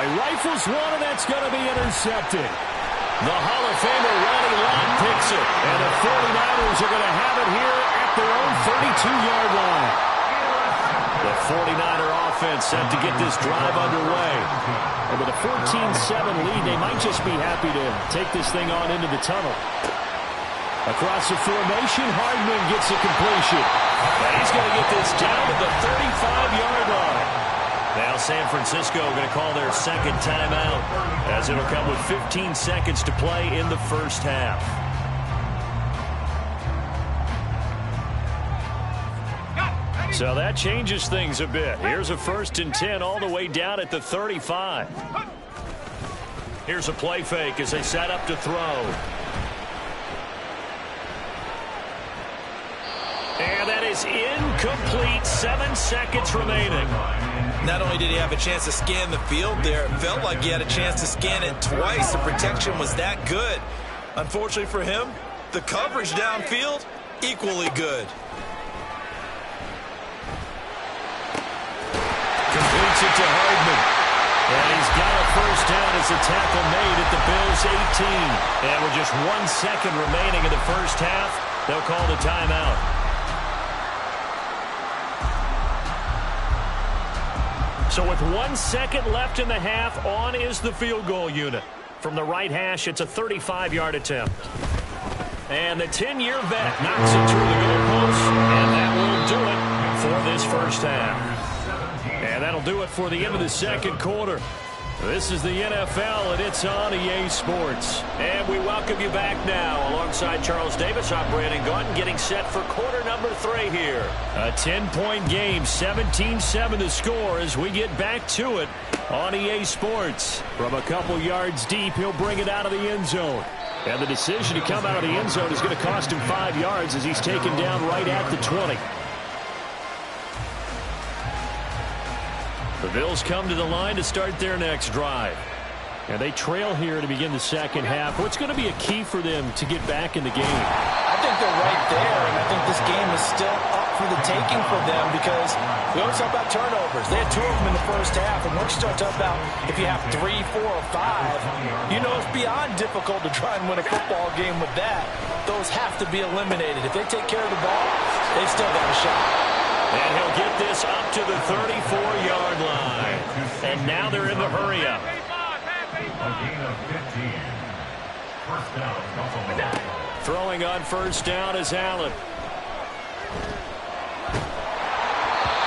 He rifles one, and that's going to be intercepted. The Hall of Famer Ronnie Lott picks it, and the 49ers are going to have it here at their own 32-yard line. The 49er offense set to get this drive underway. And with a 14-7 lead, they might just be happy to take this thing on into the tunnel. Across the formation, Hardman gets a completion. And he's going to get this down to the 35-yard line. Now San Francisco going to call their 2nd timeout as it'll come with 15 seconds to play in the first half. So that changes things a bit. Here's a 1st and 10 all the way down at the 35. Here's a play fake as they set up to throw. And that is incomplete. 7 seconds remaining. Not only did he have a chance to scan the field there, it felt like he had a chance to scan it twice. The protection was that good. Unfortunately for him, the coverage downfield, equally good. Completes it to Hardman. And he's got a 1st down as the tackle made at the Bills' 18. And with just 1 second remaining in the first half, they'll call the timeout. So with 1 second left in the half, on is the field goal unit. From the right hash, it's a 35-yard attempt. And the 10-year vet knocks it through the goalpost, and that will do it for this first half. And that'll do it for the end of the 2nd quarter. This is the NFL, and it's on EA Sports. And we welcome you back now alongside Charles Davis. I'm Brandon Gaudin getting set for quarter number 3 here. A 10-point game, 17-7 the score as we get back to it on EA Sports. From a couple yards deep, he'll bring it out of the end zone. And the decision to come out of the end zone is going to cost him 5 yards as he's taken down right at the 20. The Bills come to the line to start their next drive. And they trail here to begin the second half. What's going to be a key for them to get back in the game? I think they're right there, and I think this game is still up for the taking for them because we always talk about turnovers. They had 2 of them in the first half, and once you start talking about if you have 3, 4, or 5, you know it's beyond difficult to try and win a football game with that. Those have to be eliminated. If they take care of the ball, they've still got a shot. And he'll get this up to the 34-yard line. And now they're in the hurry-up. A gain of 15. First down, Buffalo. Throwing on 1st down is Allen.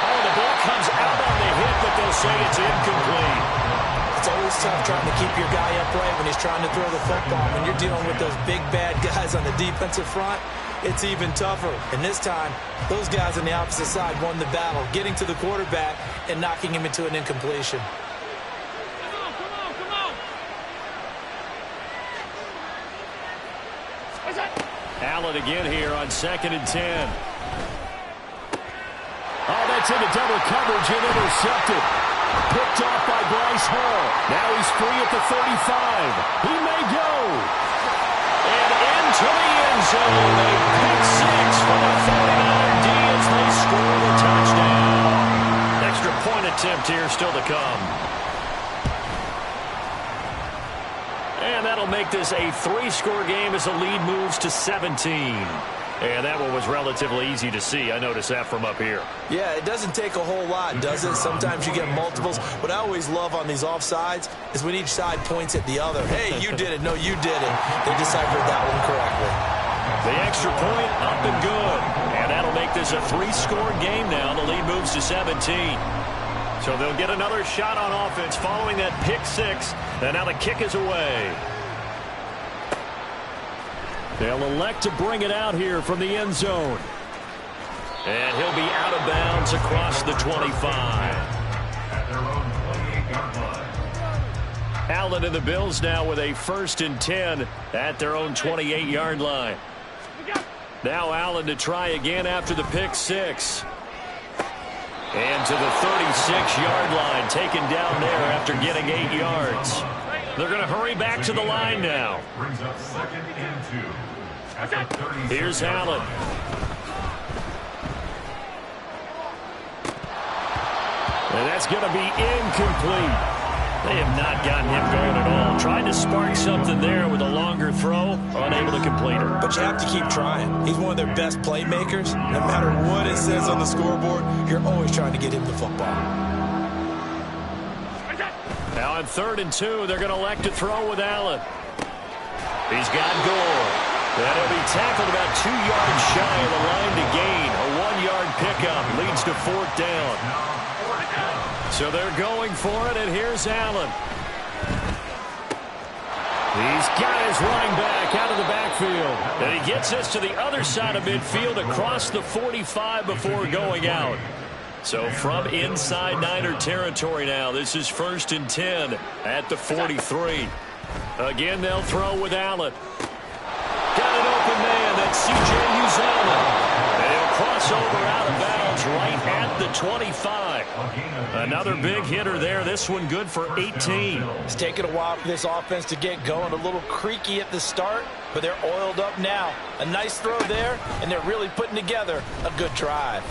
Oh, the ball comes out on the hit, but they'll say it's incomplete. It's always tough trying to keep your guy upright when he's trying to throw the football. When you're dealing with those big, bad guys on the defensive front, it's even tougher. And this time, those guys on the opposite side won the battle, getting to the quarterback and knocking him into an incompletion. Allen again here on 2nd and 10. Oh, that's into double coverage and intercepted. Picked off by Bryce Hall. Now he's free at the 35. He may go. And into the end zone. A pick 6 for the 49 D as they score the touchdown. Extra point attempt here still to come. And that'll make this a 3-score game as the lead moves to 17. And that one was relatively easy to see. I noticed that from up here. Yeah, it doesn't take a whole lot, does it? Sometimes you get multiples. What I always love on these offsides is when each side points at the other. Hey, you did it. No, you didn't. They deciphered that one correctly. The extra point up and good. And that'll make this a 3-score game now. The lead moves to 17. So they'll get another shot on offense following that pick 6. And now the kick is away. They'll elect to bring it out here from the end zone. And he'll be out of bounds across the 25. At their own 28-yard line. Allen and the Bills now with a 1st and 10 at their own 28-yard line. Now Allen to try again after the pick six. And to the 36-yard line, taken down there after getting 8 yards. They're going to hurry back to the line now. Brings up 2nd and 2. At the 36. Here's Allen. And that's going to be incomplete. They have not gotten him going at all. Tried to spark something there with a longer throw, unable to complete it. But you have to keep trying. He's one of their best playmakers. No matter what it says on the scoreboard, you're always trying to get him the football. Now on 3rd and 2, they're going to elect to throw with Allen. He's got Gore. And he'll be tackled about 2 yards shy of the line to gain. A 1-yard pickup leads to 4th down. So they're going for it, and here's Allen. He's got his running back out of the backfield. And he gets us to the other side of midfield across the 45 before going out. So from inside Niner territory now, this is 1st and 10 at the 43. Again, they'll throw with Allen. Got an open man. That's C.J. Uzomah. And he'll cross over out of bounds right at the 25. Another big hitter there. This one good for 18. It's taken a while for this offense to get going. A little creaky at the start, but they're oiled up now. A nice throw there, and they're really putting together a good drive.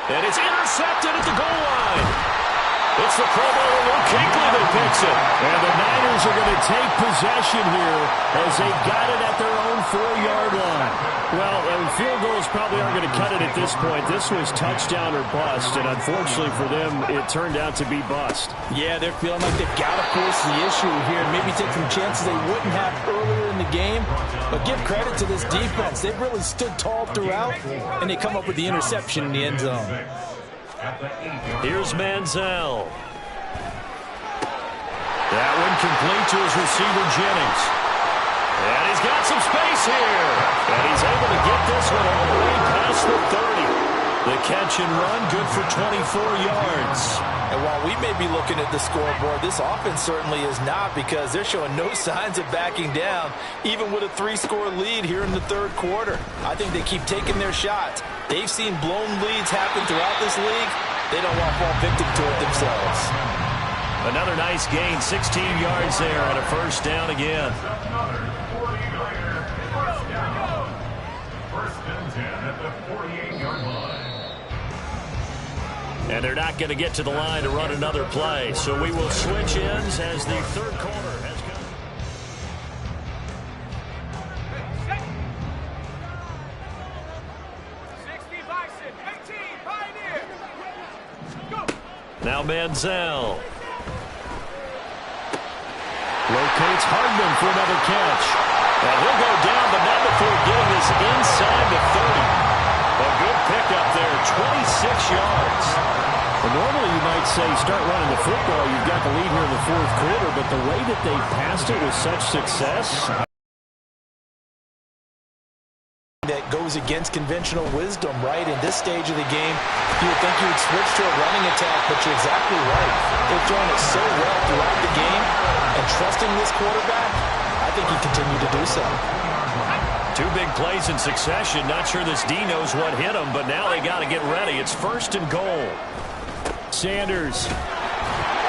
And it's intercepted at the goal line. It's the Pro Bowler Luke Kuechly that picks it. And the Niners are going to take possession here as they got it at their own 4-yard line. Well, field goals probably aren't going to cut it at this point. This was touchdown or bust, and unfortunately for them, it turned out to be bust. Yeah, they're feeling like they've got to force the issue here and maybe take some chances they wouldn't have earlier in the game. But give credit to this defense. They've really stood tall throughout, and they come up with the interception in the end zone. Here's Manziel. That one complete to his receiver, Jennings. And he's got some space here. And he's able to get this one all the way past the 30. The catch and run, good for 24 yards. And while we may be looking at the scoreboard, this offense certainly is not, because they're showing no signs of backing down, even with a 3-score lead here in the 3rd quarter. I think they keep taking their shots. They've seen blown leads happen throughout this league. They don't want to fall victim to it themselves. Another nice gain, 16 yards there, and a 1st down again. First and 10 at the 48-yard line. And they're not going to get to the line to run another play. So we will switch ends as the 3rd quarter has come. Now Manziel. Locates Hardman for another catch. And he'll go down, but not before getting this inside the 30. A good pickup there, 26 yards. Well, normally you might say start running the football. You've got the lead here in the 4th quarter, but the way that they passed it with such success. That goes against conventional wisdom, right? In this stage of the game, you would think you would switch to a running attack, but you're exactly right. They've thrown it so well throughout the game, and trusting this quarterback, I think he continued to do so. 2 big plays in succession. Not sure this D knows what hit him, but now they got to get ready. It's 1st and goal. Sanders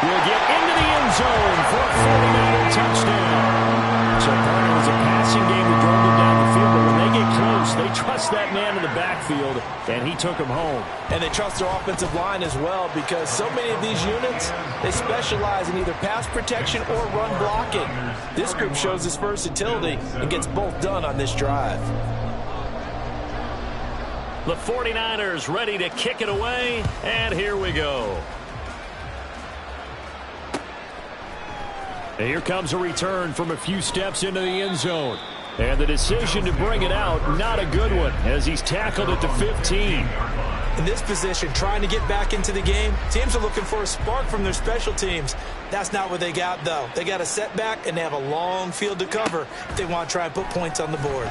will get into the end zone for a 49er touchdown. So part of it was a passing game that drove them down the field, but when they get close, they trust that man in the backfield, and he took him home. And they trust their offensive line as well, because so many of these units, they specialize in either pass protection or run blocking. This group shows its versatility and gets both done on this drive. The 49ers ready to kick it away, and here we go. And here comes a return from a few steps into the end zone. And the decision to bring it out, not a good one, as he's tackled at the 15. In this position, trying to get back into the game, teams are looking for a spark from their special teams. That's not what they got, though. They got a setback, and they have a long field to cover if they want to try and put points on the board.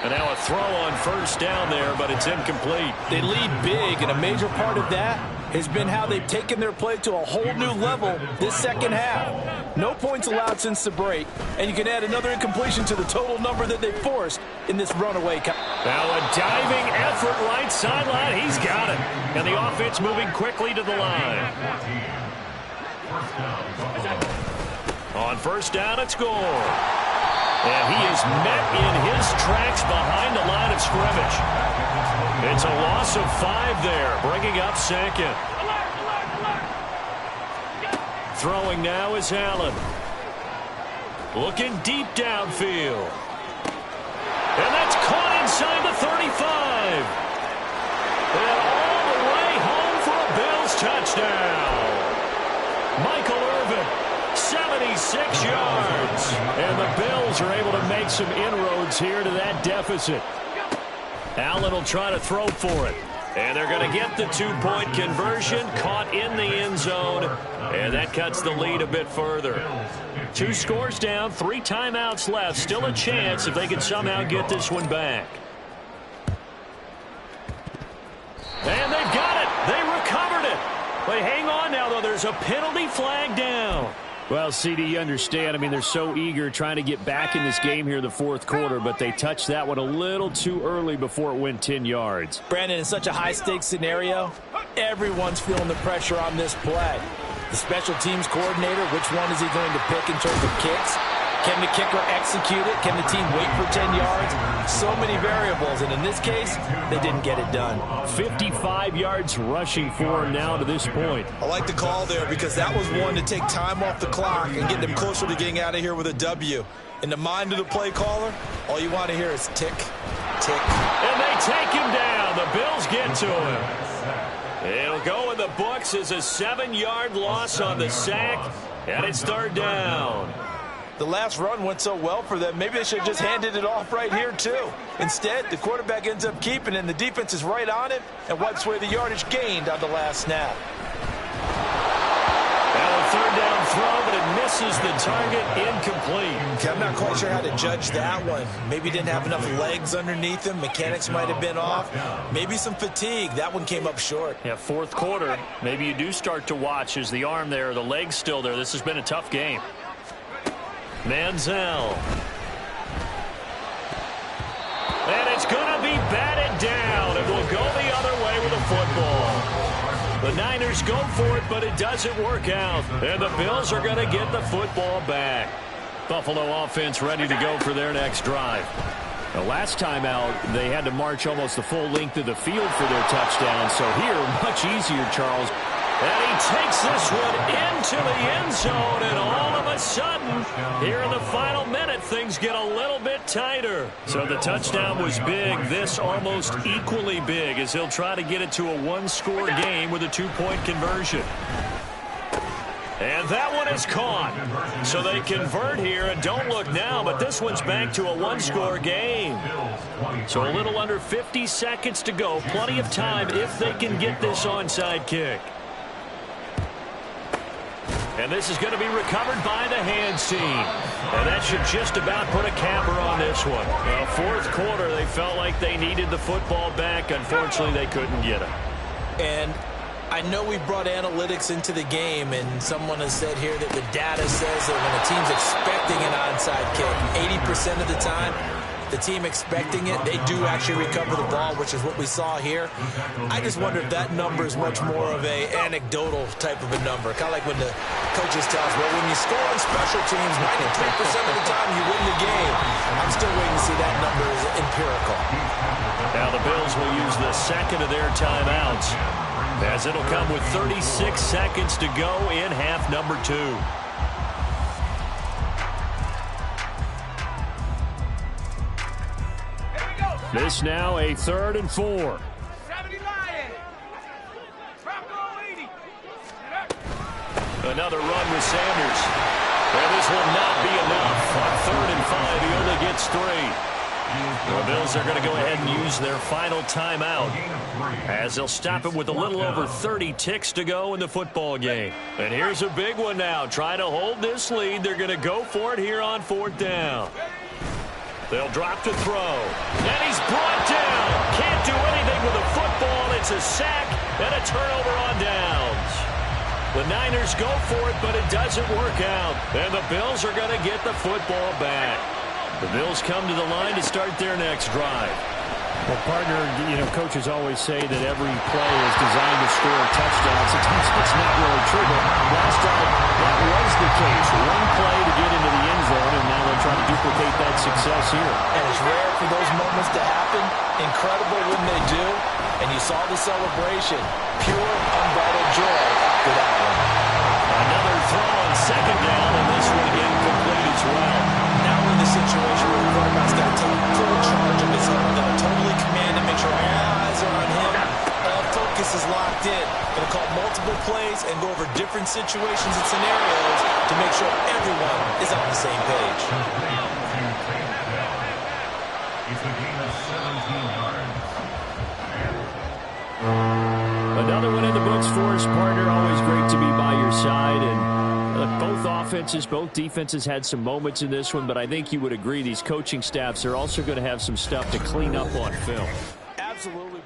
And now a throw on first down there, but it's incomplete. They lead big, and a major part of that has been how they've taken their play to a whole new level this second half. No points allowed since the break, and you can add another incompletion to the total number that they forced in this runaway. Now a diving effort right sideline. He's got it. And the offense moving quickly to the line. On first down, it's score. And he is met in his tracks behind the line of scrimmage. It's a loss of 5 there, bringing up second. Throwing now is Allen. Looking deep downfield. And that's caught inside the 35. And all the way home for a Bills touchdown. Michael Irvin, 76 yards. And the Bills are able to make some inroads here to that deficit. Allen will try to throw for it. And they're going to get the 2-point conversion, caught in the end zone. And that cuts the lead a bit further. 2 scores down, 3 timeouts left. Still a chance if they can somehow get this one back. And they've got it. They recovered it. They hang on now, though. There's a penalty flag down. Well, CD, you understand. I mean, they're so eager trying to get back in this game here in the fourth quarter, but they touched that one a little too early before it went 10 yards. Brandon, in such a high-stakes scenario, everyone's feeling the pressure on this play. The special teams coordinator, which one is he going to pick in terms of kicks? Can the kicker execute it? Can the team wait for 10 yards? So many variables, and in this case, they didn't get it done. 55 yards rushing for him now to this point. I like the call there because that was one to take time off the clock and get them closer to getting out of here with a W. In the mind of the play caller, all you want to hear is tick, tick. And they take him down. The Bills get to him. It'll go in the books as a 7-yard loss on the sack, and it's 3rd down. The last run went so well for them. Maybe they should have just handed it off right here, too. Instead, the quarterback ends up keeping it, and the defense is right on it and wipes away the yardage gained on the last snap. Now a 3rd down throw, but it misses the target, incomplete. Okay, I'm not quite sure how to judge that one. Maybe didn't have enough legs underneath him. Mechanics might have been off. Maybe some fatigue. That one came up short. Yeah, fourth quarter, maybe you do start to watch. Is the arm there, the leg's still there? This has been a tough game. Manziel. And it's going to be batted down. It will go the other way with the football. The Niners go for it, but it doesn't work out. And the Bills are going to get the football back. Buffalo offense ready to go for their next drive. The last time out, they had to march almost the full length of the field for their touchdown. So here, much easier, Charles. And he takes this one into the end zone, and all of a sudden, here in the final minute, things get a little bit tighter. So the touchdown was big. This almost equally big as he'll try to get it to a 1-score game with a 2-point conversion. And that one is caught. So they convert here, and don't look now, but this one's back to a 1-score game. So a little under 50 seconds to go. Plenty of time if they can get this onside kick. And this is going to be recovered by the hands team. And that should just about put a capper on this one. Well, fourth quarter, they felt like they needed the football back. Unfortunately, they couldn't get it. And I know we brought analytics into the game, and someone has said here that the data says that when a team's expecting an onside kick, 80% of the time, the team expecting it, they do actually recover the ball, which is what we saw here. I just wonder if that number is much more of a anecdotal type of a number. Kind of like when the coaches tell us, well, when you score on special teams, 93% of the time you win the game. I'm still waiting to see that number is empirical. Now the Bills will use the second of their timeouts, as it'll come with 36 seconds to go in half number 2. This now a 3rd and 4. Another run with Sanders. And this will not be enough. On 3rd and 5, he only gets 3. The Bills are going to go ahead and use their final timeout, as they'll stop it with a little over 30 ticks to go in the football game. And here's a big one now. Trying to hold this lead. They're going to go for it here on 4th down. They'll drop to throw. And he's brought down. Can't do anything with a football. It's a sack and a turnover on downs. The Niners go for it, but it doesn't work out. And the Bills are going to get the football back. The Bills come to the line to start their next drive. Well, partner, coaches always say that every play is designed to score a touchdown. Sometimes it's not really true, but last drive, that was the case. One play to get into the end zone, and now they'll try to duplicate that success here. And it's rare for those moments to happen. Incredible when they do. And you saw the celebration. Pure, unbridled joy after that one. Another throw on second down, and this one again complete as well. Now we're in the situation where the quarterback's got to take full charge of his own. Got to totally command him, make sure all eyes are on him. All focus is locked in. Going to call multiple plays and go over different situations and scenarios to make sure everyone is on the same page. It's a gain of 17 yards. Another one in the books for us, partner. Always great to be by your side. And both offenses, both defenses had some moments in this one, but I think you would agree these coaching staffs are also going to have some stuff to clean up on film. Absolutely.